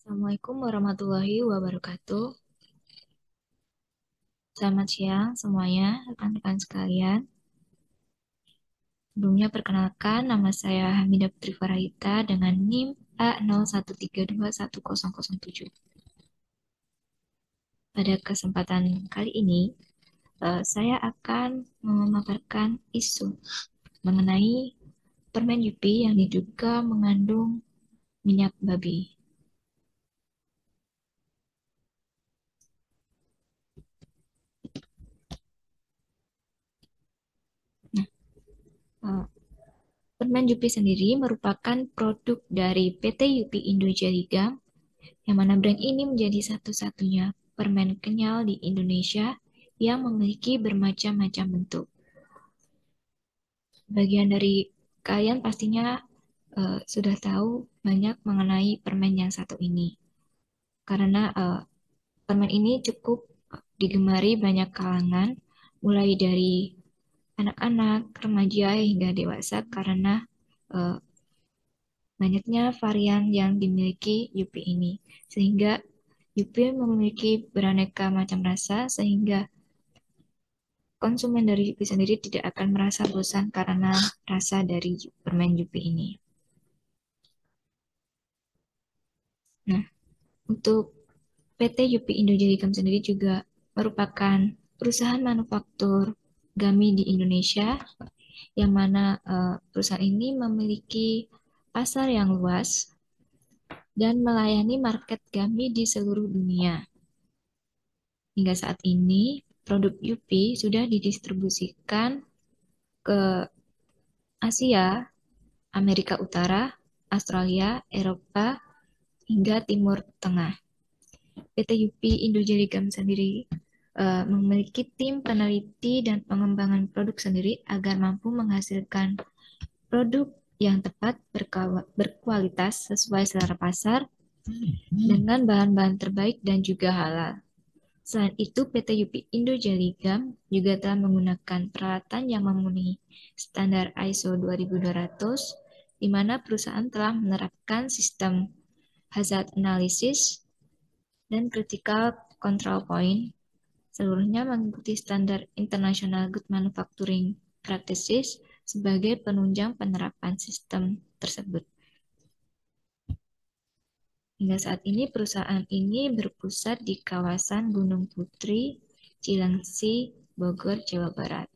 Assalamualaikum warahmatullahi wabarakatuh. Selamat siang semuanya, rekan-rekan sekalian. Sebelumnya perkenalkan, nama saya Hamidah Putri Farahita dengan NIM A01321007. Pada kesempatan kali ini, saya akan memaparkan isu mengenai permen Yupi yang diduga mengandung minyak babi. Nah, eh, permen Yupi sendiri merupakan produk dari PT Yupi Indonesia, yang mana brand ini menjadi satu-satunya permen kenyal di Indonesia yang memiliki bermacam-macam bentuk. Bagian dari kalian pastinya sudah tahu banyak mengenai permen yang satu ini, karena permen ini cukup digemari banyak kalangan, mulai dari anak-anak, remaja hingga dewasa, karena uh, banyaknya varian yang dimiliki Yupi ini, sehingga Yupi memiliki beraneka macam rasa, sehingga konsumen dari Yupi sendiri tidak akan merasa bosan karena rasa dari permen Yupi ini. Nah, untuk PT Yupi Indojelikam sendiri juga merupakan perusahaan manufaktur gami di Indonesia, yang mana perusahaan ini memiliki pasar yang luas dan melayani market gami di seluruh dunia. Hingga saat ini, produk Yupi sudah didistribusikan ke Asia, Amerika Utara, Australia, Eropa, hingga Timur Tengah. PT Yupi Indojeligam sendiri memiliki tim peneliti dan pengembangan produk sendiri agar mampu menghasilkan produk yang tepat, berkualitas, sesuai selera pasar, dengan bahan-bahan terbaik dan juga halal. Selain itu, PT Yupi Indojeligam juga telah menggunakan peralatan yang memenuhi standar ISO 2200, di mana perusahaan telah menerapkan sistem hazard analysis dan critical control point, seluruhnya mengikuti standar International Good Manufacturing Practices sebagai penunjang penerapan sistem tersebut. Hingga saat ini perusahaan ini berpusat di kawasan Gunung Putri, Cilengsi, Bogor, Jawa Barat.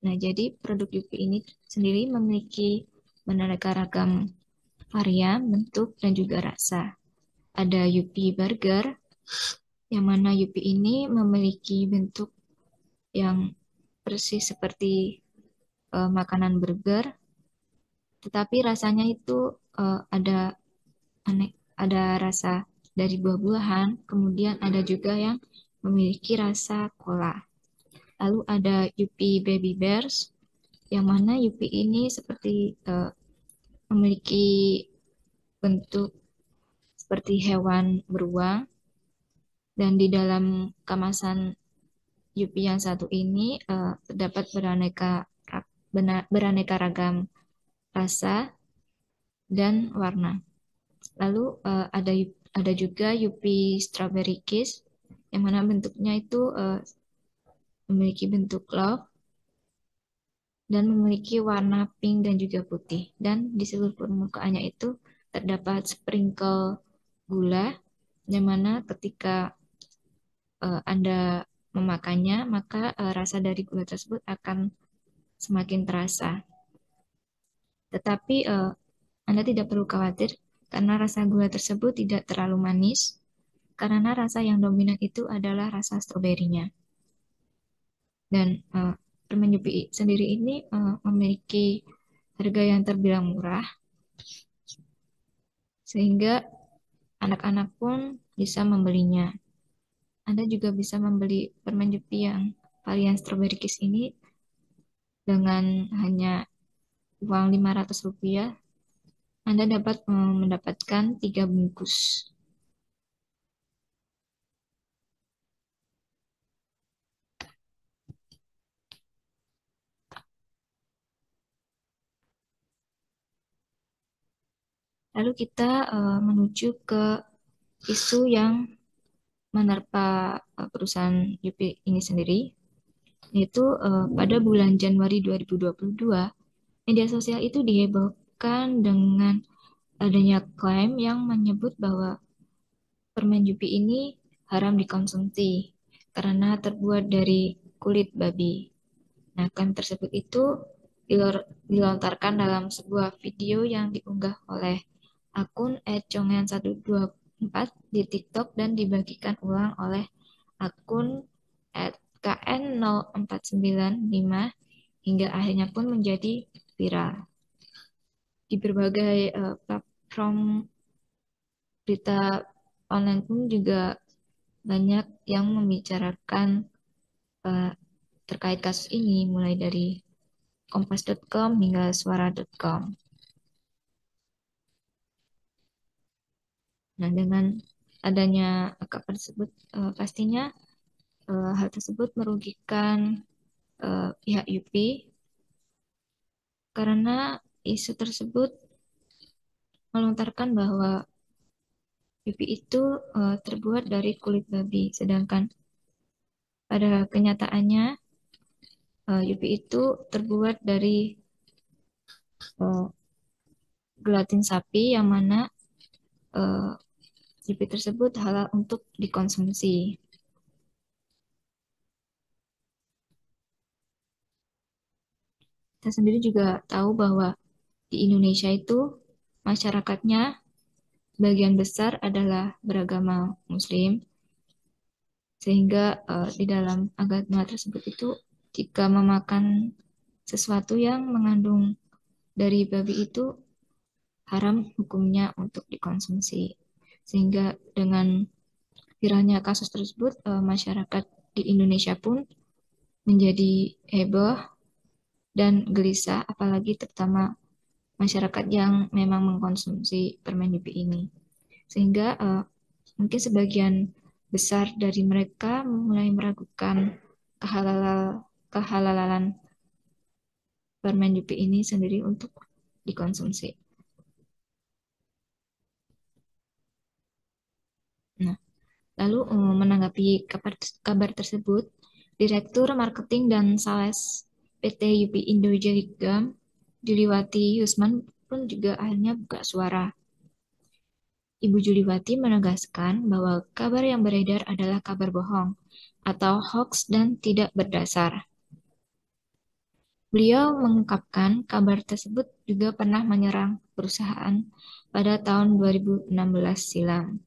Nah, jadi produk Yupi ini sendiri memiliki beraneka ragam varian, bentuk, dan juga rasa. Ada Yupi Burger, yang mana Yupi ini memiliki bentuk yang persis seperti makanan burger, tetapi rasanya itu ada aneh, ada rasa dari buah-buahan, kemudian ada juga yang memiliki rasa cola. Lalu ada Yupi Baby Bears, yang mana Yupi ini seperti memiliki bentuk seperti hewan beruang, dan di dalam kemasan Yupi yang satu ini terdapat beraneka ragam rasa dan warna. Lalu ada juga Yupi Strawberry Kiss, yang mana bentuknya itu memiliki bentuk love dan memiliki warna pink dan juga putih. Dan di seluruh permukaannya itu terdapat sprinkle gula, yang mana ketika Anda memakannya, maka rasa dari gula tersebut akan semakin terasa. Tetapi Anda tidak perlu khawatir karena rasa gula tersebut tidak terlalu manis, karena rasa yang dominan itu adalah rasa stroberinya. Dan permen Yupi sendiri ini memiliki harga yang terbilang murah, sehingga anak-anak pun bisa membelinya. Anda juga bisa membeli permen Yupi yang varian strawberry kiss ini dengan hanya uang Rp500. Anda dapat mendapatkan 3 bungkus. Lalu kita menuju ke isu yang menerpa perusahaan UP ini sendiri, yaitu pada bulan Januari 2022, media sosial itu dihebohkan dengan adanya klaim yang menyebut bahwa permen Yupi ini haram dikonsumsi karena terbuat dari kulit babi. Nah, klaim tersebut itu dilontarkan dalam sebuah video yang diunggah oleh akun @congen124 di TikTok dan dibagikan ulang oleh akun @kn0495 hingga akhirnya pun menjadi viral. Di berbagai platform berita online pun juga banyak yang membicarakan eh, terkait kasus ini, mulai dari kompas.com hingga suara.com. Nah, dengan adanya kabar tersebut, pastinya hal tersebut merugikan pihak UPI karena isu tersebut melontarkan bahwa UPI itu terbuat dari kulit babi, sedangkan pada kenyataannya UPI itu terbuat dari uh, gelatin sapi yang mana uh, UPI tersebut halal untuk dikonsumsi. Kita sendiri juga tahu bahwa di Indonesia itu masyarakatnya bagian besar adalah beragama Muslim, sehingga di dalam agama tersebut itu jika memakan sesuatu yang mengandung dari babi itu haram hukumnya untuk dikonsumsi. Sehingga dengan viralnya kasus tersebut, masyarakat di Indonesia pun menjadi heboh dan gelisah, apalagi terutama masyarakat yang memang mengkonsumsi permen UPI ini. Sehingga mungkin sebagian besar dari mereka mulai meragukan kehalalan permen UPI ini sendiri untuk dikonsumsi. Nah, lalu menanggapi kabar tersebut, Direktur Marketing dan Sales PT UPI Indo Jaligam, Juliwati Yusman pun juga akhirnya buka suara. Ibu Juliwati menegaskan bahwa kabar yang beredar adalah kabar bohong atau hoax dan tidak berdasar. Beliau mengungkapkan kabar tersebut juga pernah menyerang perusahaan pada tahun 2016 silam.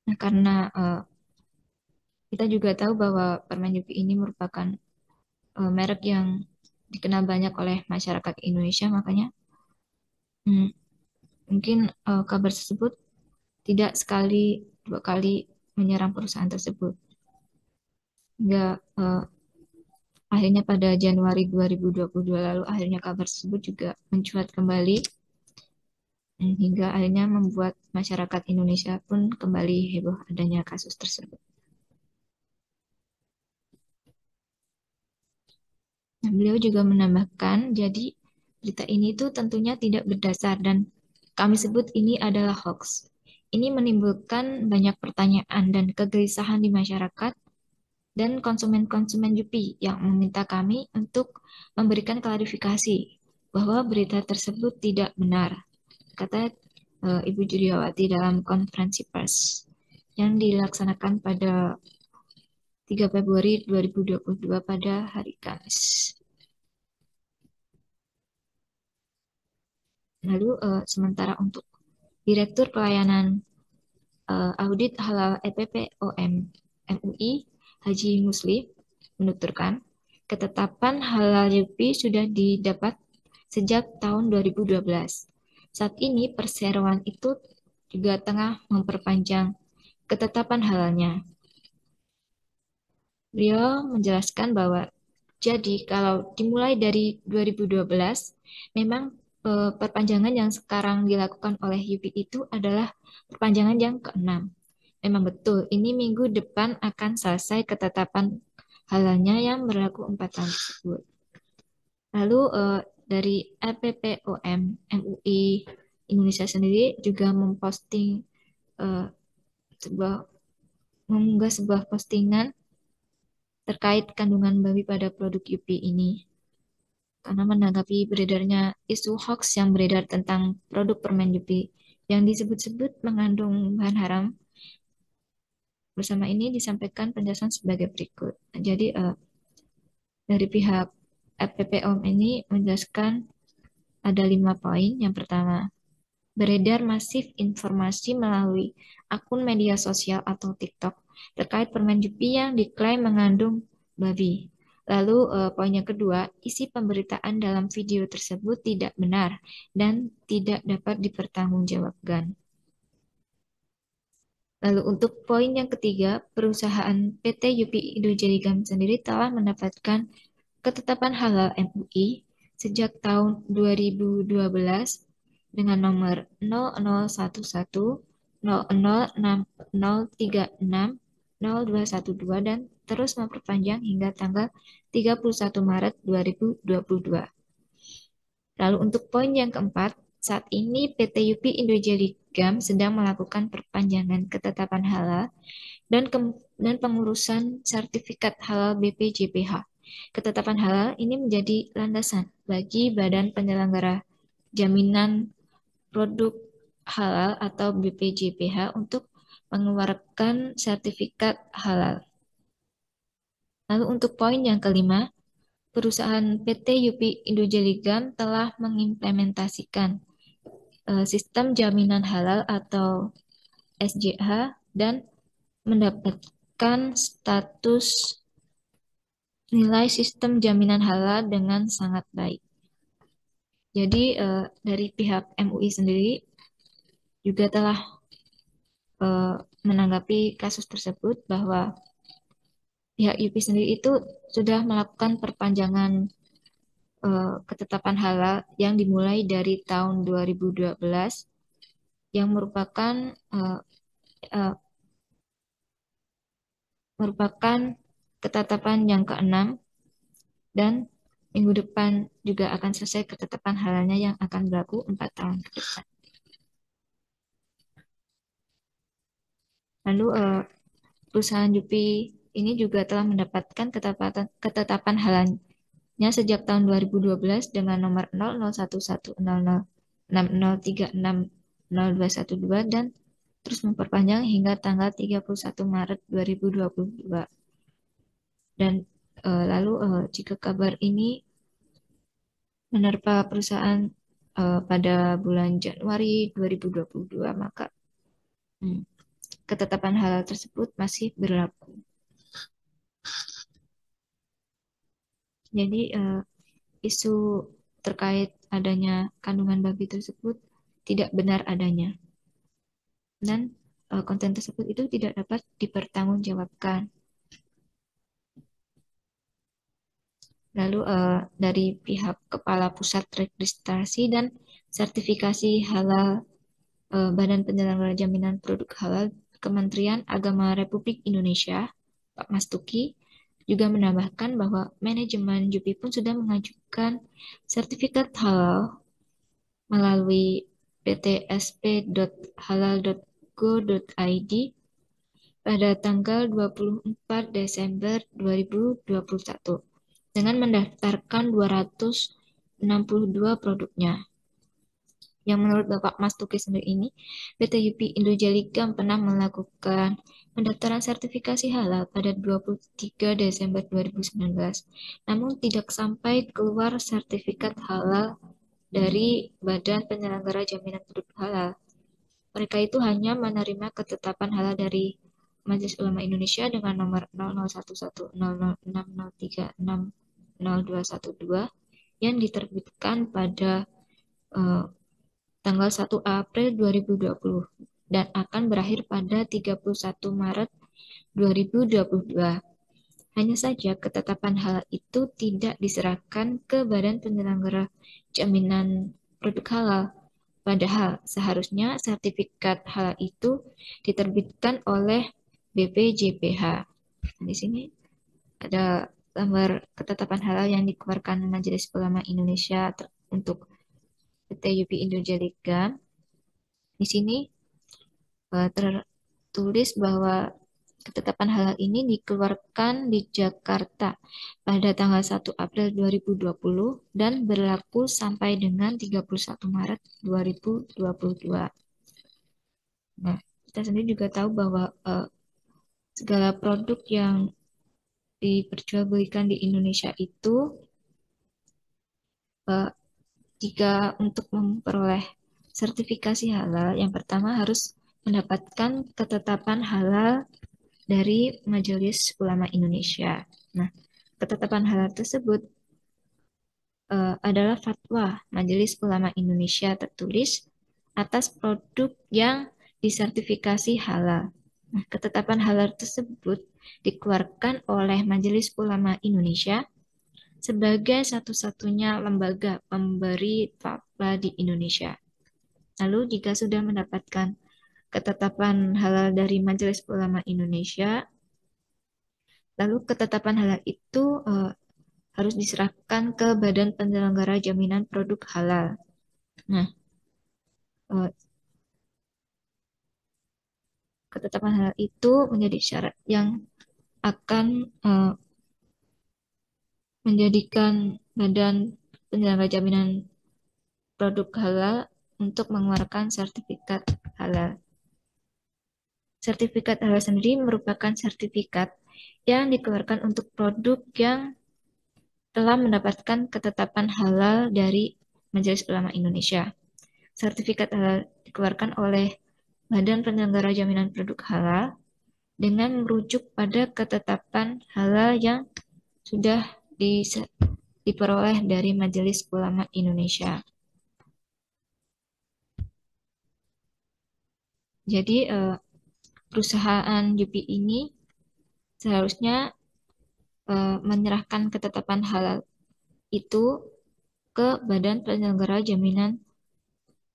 Nah, karena kita juga tahu bahwa permen Yupi ini merupakan merek yang dikenal banyak oleh masyarakat Indonesia, makanya hmm, mungkin kabar tersebut tidak sekali dua kali menyerang perusahaan tersebut. Hingga akhirnya pada Januari 2022 lalu akhirnya kabar tersebut juga mencuat kembali hingga akhirnya membuat masyarakat Indonesia pun kembali heboh adanya kasus tersebut. Nah, beliau juga menambahkan, jadi berita ini tuh tentunya tidak berdasar dan kami sebut ini adalah hoax. Ini menimbulkan banyak pertanyaan dan kegelisahan di masyarakat dan konsumen-konsumen Yupi yang meminta kami untuk memberikan klarifikasi bahwa berita tersebut tidak benar, kata Ibu Juliawati dalam konferensi pers yang dilaksanakan pada 3 Februari 2022 pada hari Kamis. Lalu sementara untuk Direktur Pelayanan Audit Halal EPPOM MUI Haji Musli menuturkan, ketetapan halal Yupi sudah didapat sejak tahun 2012. Saat ini perseroan itu juga tengah memperpanjang ketetapan halalnya. Beliau menjelaskan bahwa jadi kalau dimulai dari 2012, memang perpanjangan yang sekarang dilakukan oleh UPI itu adalah perpanjangan yang keenam. Memang betul, ini minggu depan akan selesai ketetapan halalnya yang berlaku 4 tahun tersebut. Lalu dari LPPOM MUI Indonesia sendiri juga memposting eh, sebuah mengunggah sebuah postingan terkait kandungan babi pada produk UP ini. Karena menanggapi beredarnya isu hoax yang beredar tentang produk permen UP yang disebut-sebut mengandung bahan haram, bersama ini disampaikan penjelasan sebagai berikut. Jadi dari pihak FPPOM ini menjelaskan ada 5 poin. Yang pertama, beredar masif informasi melalui akun media sosial atau TikTok terkait permen Jupi yang diklaim mengandung babi. Lalu poin yang kedua, isi pemberitaan dalam video tersebut tidak benar dan tidak dapat dipertanggungjawabkan. Lalu untuk poin yang ketiga, perusahaan PT Yupi Indojeligam sendiri telah mendapatkan ketetapan halal MUI sejak tahun 2012 dengan nomor 0011 006036 0212 dan terus memperpanjang hingga tanggal 31 Maret 2022. Lalu untuk poin yang keempat, saat ini PT UPI Indojeligam sedang melakukan perpanjangan ketetapan halal dan pengurusan sertifikat halal BPJPH. Ketetapan halal ini menjadi landasan bagi Badan Penyelenggara Jaminan Produk Halal atau BPJPH untuk mengeluarkan sertifikat halal. Lalu untuk poin yang kelima, perusahaan PT UPI Indojeligam telah mengimplementasikan sistem jaminan halal atau SJH dan mendapatkan status nilai sistem jaminan halal dengan sangat baik. Jadi dari pihak MUI sendiri juga telah eh, menanggapi kasus tersebut bahwa pihak UPI sendiri itu sudah melakukan perpanjangan ketetapan halal yang dimulai dari tahun 2012 yang eh, eh, merupakan ketetapan yang keenam dan minggu depan juga akan selesai ketetapan halalnya yang akan berlaku 4 tahun ke depan. Lalu perusahaan Jupi ini juga telah mendapatkan ketetapan halalnya sejak tahun 2012 dengan nomor 00110060360212 dan terus memperpanjang hingga tanggal 31 Maret 2022. Dan lalu jika kabar ini menerpa perusahaan pada bulan Januari 2022, maka hmm, ketetapan halal tersebut masih berlaku. Jadi isu terkait adanya kandungan babi tersebut tidak benar adanya dan konten tersebut itu tidak dapat dipertanggungjawabkan. Lalu dari pihak Kepala Pusat Registrasi dan Sertifikasi Halal Badan Penyelenggara Jaminan Produk Halal Kementerian Agama Republik Indonesia, Pak Mas Tuki, juga menambahkan bahwa manajemen Jupi pun sudah mengajukan sertifikat halal melalui ptsp.halal.go.id pada tanggal 24 Desember 2021 dengan mendaftarkan 262 produknya. Yang menurut Bapak Mas Tuki sendiri ini, PT UPI Indojeligam pernah melakukan pendaftaran sertifikasi halal pada 23 Desember 2019, namun tidak sampai keluar sertifikat halal dari Badan Penyelenggara Jaminan Produk Halal. Mereka itu hanya menerima ketetapan halal dari Majelis Ulama Indonesia dengan nomor 00110060360212 yang diterbitkan pada eh, tanggal 1 April 2020 dan akan berakhir pada 31 Maret 2022. Hanya saja ketetapan hal itu tidak diserahkan ke Badan Penyelenggara Jaminan Produk Halal. Padahal seharusnya sertifikat halal itu diterbitkan oleh BPJPH. Di sini ada gambar ketetapan halal yang dikeluarkan Majelis Ulama Indonesia untuk PT UPI Indonesia Liga. Di sini tertulis bahwa ketetapan halal ini dikeluarkan di Jakarta pada tanggal 1 April 2020 dan berlaku sampai dengan 31 Maret 2022. Nah, kita sendiri juga tahu bahwa segala produk yang diperjualbelikan di Indonesia itu eh, jika untuk memperoleh sertifikasi halal, yang pertama harus mendapatkan ketetapan halal dari Majelis Ulama Indonesia. Nah, ketetapan halal tersebut adalah fatwa Majelis Ulama Indonesia tertulis atas produk yang disertifikasi halal. Nah, ketetapan halal tersebut dikeluarkan oleh Majelis Ulama Indonesia sebagai satu-satunya lembaga pemberi fatwa di Indonesia. Lalu jika sudah mendapatkan ketetapan halal dari Majelis Ulama Indonesia, lalu ketetapan halal itu harus diserahkan ke Badan Penyelenggara Jaminan Produk Halal. Nah, eh, ketetapan halal itu menjadi syarat yang akan menjadikan Badan Penyelenggara Jaminan Produk Halal untuk mengeluarkan sertifikat halal. Sertifikat halal sendiri merupakan sertifikat yang dikeluarkan untuk produk yang telah mendapatkan ketetapan halal dari Majelis Ulama Indonesia. Sertifikat halal dikeluarkan oleh Badan Penyelenggara Jaminan Produk Halal dengan merujuk pada ketetapan halal yang sudah diperoleh dari Majelis Ulama Indonesia. Jadi perusahaan Jupi ini seharusnya menyerahkan ketetapan halal itu ke Badan Penyelenggara Jaminan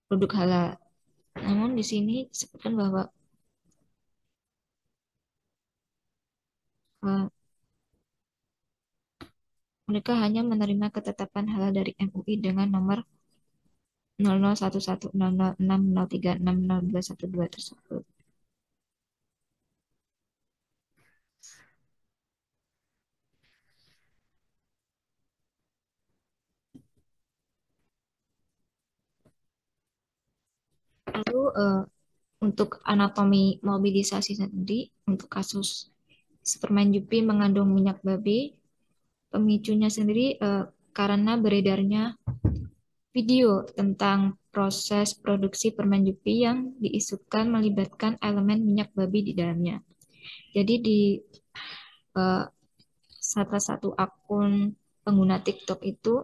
Produk Halal. Namun di sini disebutkan bahwa uh, mereka hanya menerima ketetapan halal dari MUI dengan nomor 001100603603602212 tersebut. Lalu untuk anatomi mobilisasi sendiri untuk kasus Superman Jupi mengandung minyak babi, pemicunya sendiri karena beredarnya video tentang proses produksi permen Jupi yang diisukan melibatkan elemen minyak babi di dalamnya. Jadi di uh, salah satu akun pengguna TikTok itu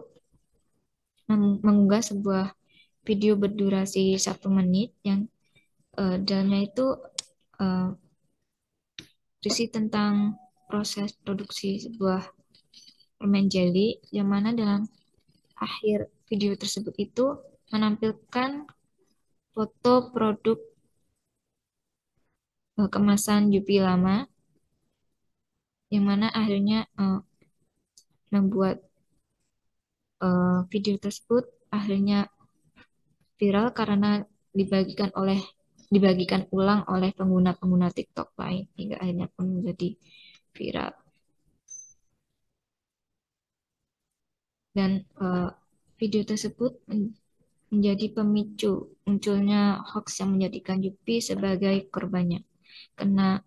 mengunggah sebuah video berdurasi 1 menit yang dalamnya itu uh, berisi tentang proses produksi sebuah permen jelly yang mana dalam akhir video tersebut itu menampilkan foto produk kemasan Jupi lama yang mana akhirnya membuat video tersebut akhirnya viral karena dibagikan ulang oleh pengguna-pengguna TikTok lain hingga akhirnya pun menjadi viral. Dan video tersebut menjadi pemicu munculnya hoax yang menjadikan Yupi sebagai korbannya. Karena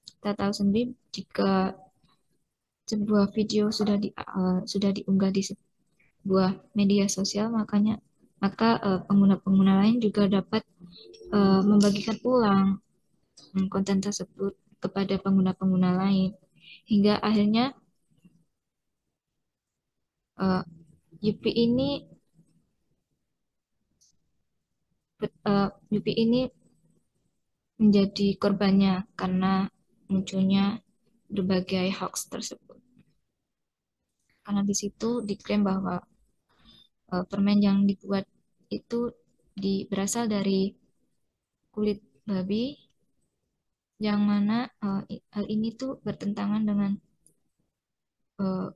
kita tahu sendiri jika sebuah video sudah diunggah di sebuah media sosial maka pengguna-pengguna lain juga dapat membagikan ulang konten tersebut kepada pengguna-pengguna lain hingga akhirnya uh, Yupi ini Yupi ini menjadi korbannya karena munculnya berbagai hoax tersebut. Karena di situ diklaim bahwa permen yang dibuat itu berasal dari kulit babi yang mana hal ini tuh bertentangan dengan uh,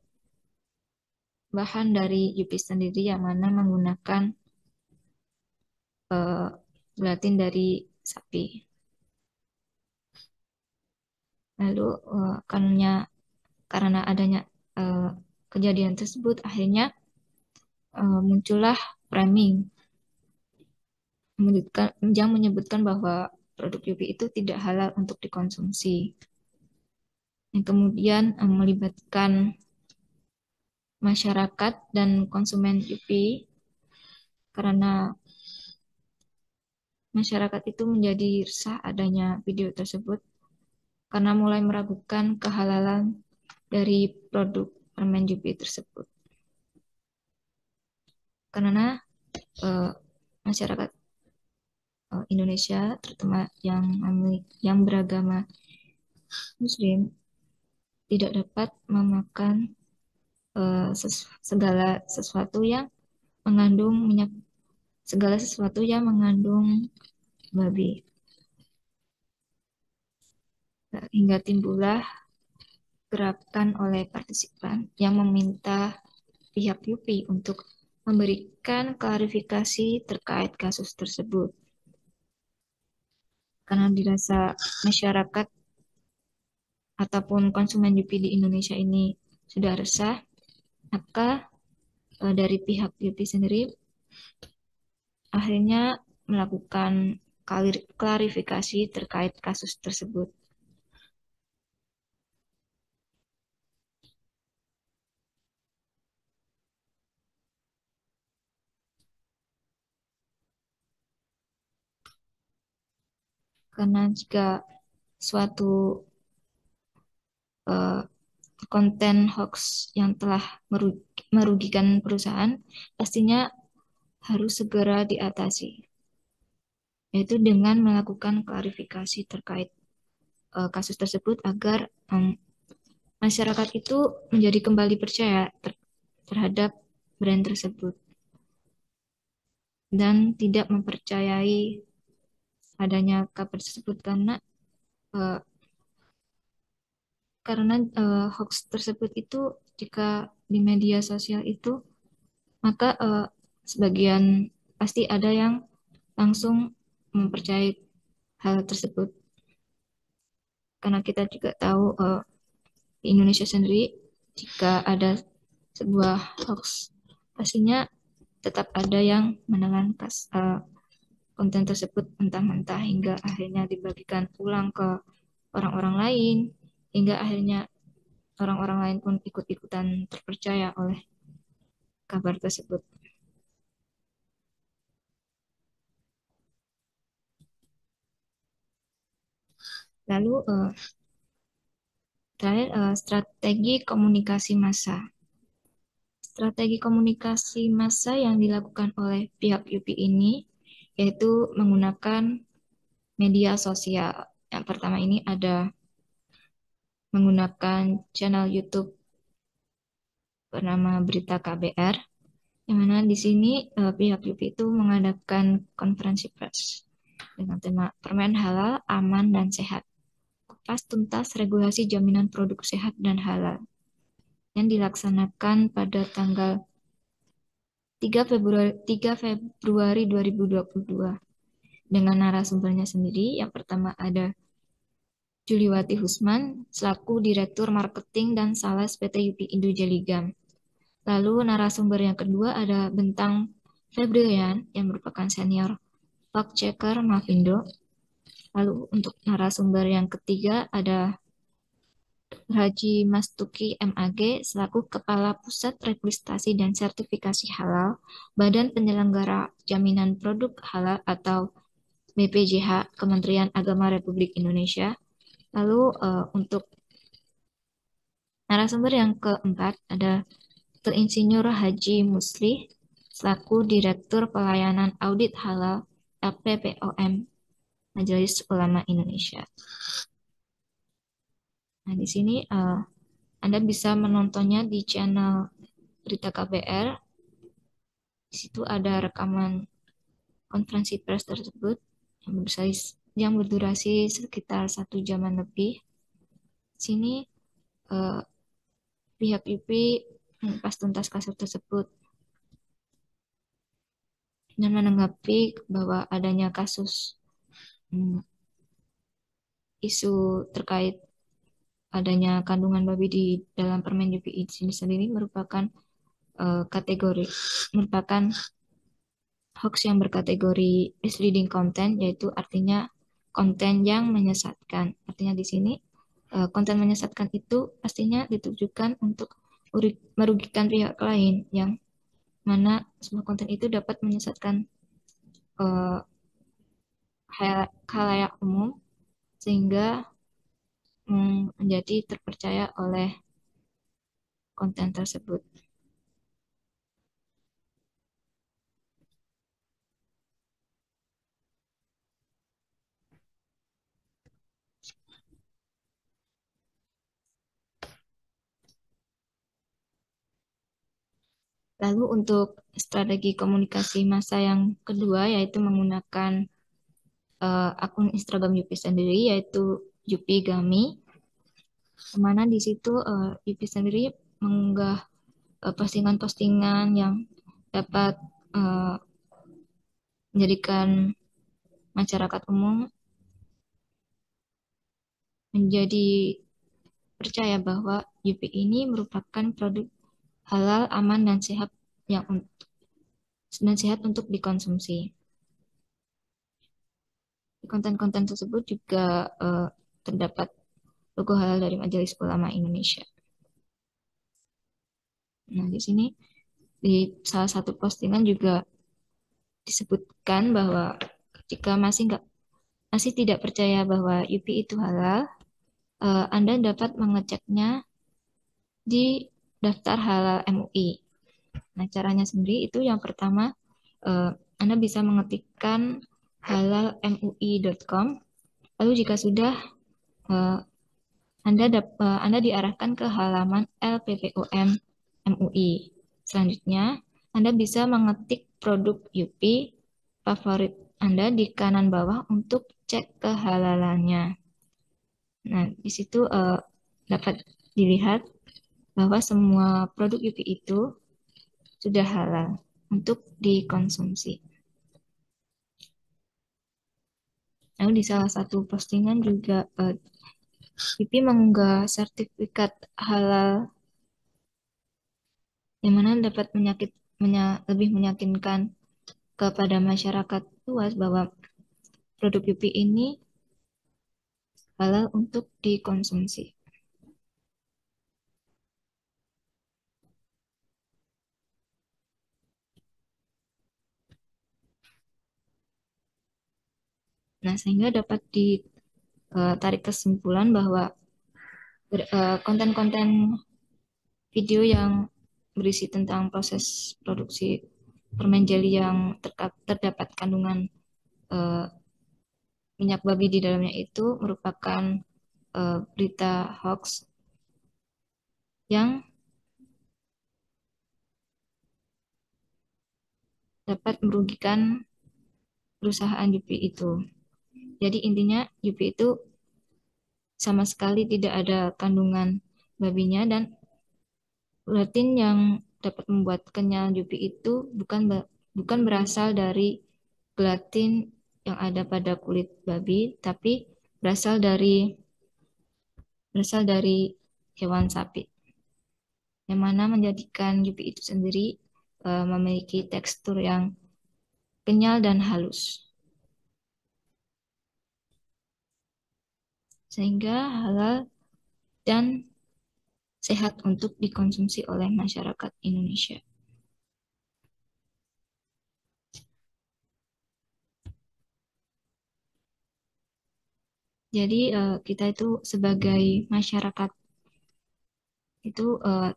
bahan dari Yupi sendiri yang mana menggunakan uh, gelatin dari sapi. Lalu karena adanya eh, kejadian tersebut, akhirnya muncullah framing yang menyebutkan bahwa produk UV itu tidak halal untuk dikonsumsi. Yang kemudian melibatkan masyarakat dan konsumen UV karena masyarakat itu menjadi resah adanya video tersebut karena mulai meragukan kehalalan dari produk permen UV tersebut. Karena eh, masyarakat Indonesia, terutama yang beragama Muslim, tidak dapat memakan segala sesuatu yang mengandung minyak, segala sesuatu yang mengandung babi. Hingga timbullah gerakan oleh partisipan yang meminta pihak UPI untuk memberikan klarifikasi terkait kasus tersebut. Karena dirasa masyarakat ataupun konsumen UPI di Indonesia ini sudah resah, maka dari pihak UPI sendiri akhirnya melakukan klarifikasi terkait kasus tersebut. Karena jika suatu eh, konten hoax yang telah merugikan perusahaan, pastinya harus segera diatasi, yaitu dengan melakukan klarifikasi terkait kasus tersebut agar masyarakat itu menjadi kembali percaya terhadap brand tersebut dan tidak mempercayai adanya kabar tersebut uh, karena hoax tersebut itu jika di media sosial itu maka sebagian pasti ada yang langsung mempercayai hal tersebut karena kita juga tahu di Indonesia sendiri jika ada sebuah hoax pastinya tetap ada yang menelan konten tersebut mentah-mentah hingga akhirnya dibagikan pulang ke orang-orang lain hingga akhirnya orang-orang lain pun ikut-ikutan terpercaya oleh kabar tersebut. Lalu terakhir strategi komunikasi massa. Strategi komunikasi massa yang dilakukan oleh pihak UPI ini yaitu menggunakan media sosial. Yang pertama ini ada menggunakan channel YouTube bernama Berita KBR, yang mana di sini pihak UPI itu mengadakan konferensi pers dengan tema permen halal, aman, dan sehat. Kupas tuntas regulasi jaminan produk sehat dan halal yang dilaksanakan pada tanggal 3 Februari 2022 dengan narasumbernya sendiri. Yang pertama ada Juliwati Husman selaku Direktur Marketing dan Sales PT UPI Indojeligam. Lalu narasumber yang kedua ada Bentang Febrilian yang merupakan senior fact checker Mavindo. Lalu untuk narasumber yang ketiga ada Haji Mastuki MAG selaku Kepala Pusat Registrasi dan Sertifikasi Halal Badan Penyelenggara Jaminan Produk Halal atau BPJH Kementerian Agama Republik Indonesia. Lalu untuk narasumber yang keempat ada Terinsinyur Haji Muslih selaku Direktur Pelayanan Audit Halal LPPOM Majelis Ulama Indonesia. Nah, di sini Anda bisa menontonnya di channel Berita KBR. Di situ ada rekaman konferensi pers tersebut yang berdurasi sekitar 1 jaman lebih. Di sini eh, pihak UPI mengupas tuntas kasus tersebut dan menanggapi bahwa adanya kasus hmm, isu terkait adanya kandungan babi di dalam permen UPI ini sendiri merupakan kategori merupakan hoax yang berkategori misleading content, yaitu artinya konten yang menyesatkan. Artinya di sini konten menyesatkan itu pastinya ditujukan untuk merugikan pihak lain, yang mana sebuah konten itu dapat menyesatkan uh, khalayak umum sehingga menjadi terpercaya oleh konten tersebut. Lalu untuk strategi komunikasi massa yang kedua yaitu menggunakan akun Instagram Yupi sendiri, yaitu Yupi Gami, mana di situ Yupi sendiri mengunggah postingan-postingan yang dapat uh, menjadikan masyarakat umum menjadi percaya bahwa Yupi ini merupakan produk halal, aman, dan sehat yang sehat untuk dikonsumsi. Di konten-konten tersebut juga terdapat logo halal dari Majelis Ulama Indonesia. Nah, di sini di salah satu postingan juga disebutkan bahwa jika masih tidak percaya bahwa UPI itu halal, Anda dapat mengeceknya di daftar halal MUI. Nah, caranya sendiri itu yang pertama, eh, Anda bisa mengetikkan halalmui.com. Lalu jika sudah, eh, Anda diarahkan ke halaman LPPOM MUI. Selanjutnya, Anda bisa mengetik produk UPI favorit Anda di kanan bawah untuk cek kehalalannya. Nah, di situ dapat dilihat bahwa semua produk UPI itu sudah halal untuk dikonsumsi. Lalu di salah satu postingan juga UPI mengunggah sertifikat halal yang mana dapat lebih meyakinkan kepada masyarakat luas bahwa produk UPI ini halal untuk dikonsumsi. Nah, sehingga dapat ditarik kesimpulan bahwa konten-konten video yang berisi tentang proses produksi permen jeli yang terdapat kandungan eh, minyak babi di dalamnya itu merupakan berita hoax yang dapat merugikan perusahaan Yupi itu. Jadi intinya Yupi itu sama sekali tidak ada kandungan babinya, dan protein yang dapat membuat kenyal Yupi itu bukan berasal dari gelatin yang ada pada kulit babi, tapi berasal dari berasal dari hewan sapi, yang mana menjadikan Yupi itu sendiri memiliki tekstur yang kenyal dan halus, sehingga halal dan sehat untuk dikonsumsi oleh masyarakat Indonesia. Jadi kita itu sebagai masyarakat itu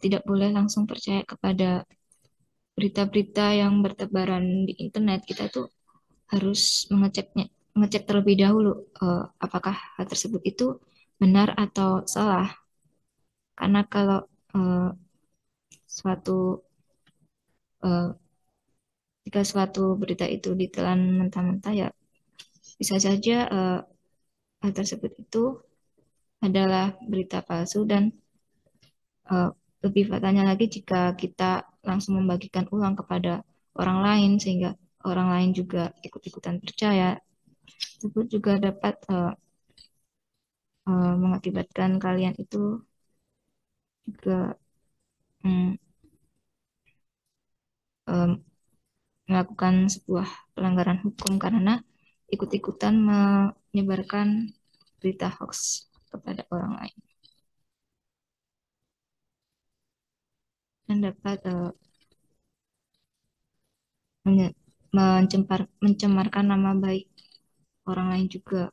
tidak boleh langsung percaya kepada berita-berita yang bertebaran di internet. Kita itu harus mengecek terlebih dahulu apakah hal tersebut itu benar atau salah. Karena kalau eh, suatu eh, jika suatu berita itu ditelan mentah-mentah, ya bisa saja hal tersebut itu adalah berita palsu, dan eh, lebih fatalnya lagi jika kita langsung membagikan ulang kepada orang lain sehingga orang lain juga ikut-ikutan percaya, tersebut juga dapat mengakibatkan kalian itu juga mm, em, melakukan sebuah pelanggaran hukum karena ikut-ikutan menyebarkan berita hoax kepada orang lain dan dapat mencemarkan nama baik orang lain juga.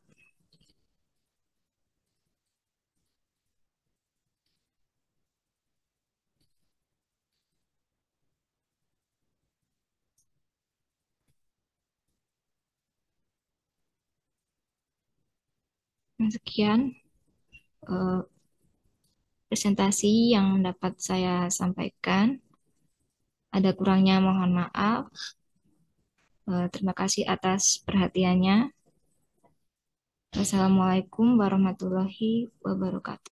Sekian eh, presentasi yang dapat saya sampaikan. Ada kurangnya mohon maaf. Terima kasih atas perhatiannya. Wassalamualaikum warahmatullahi wabarakatuh.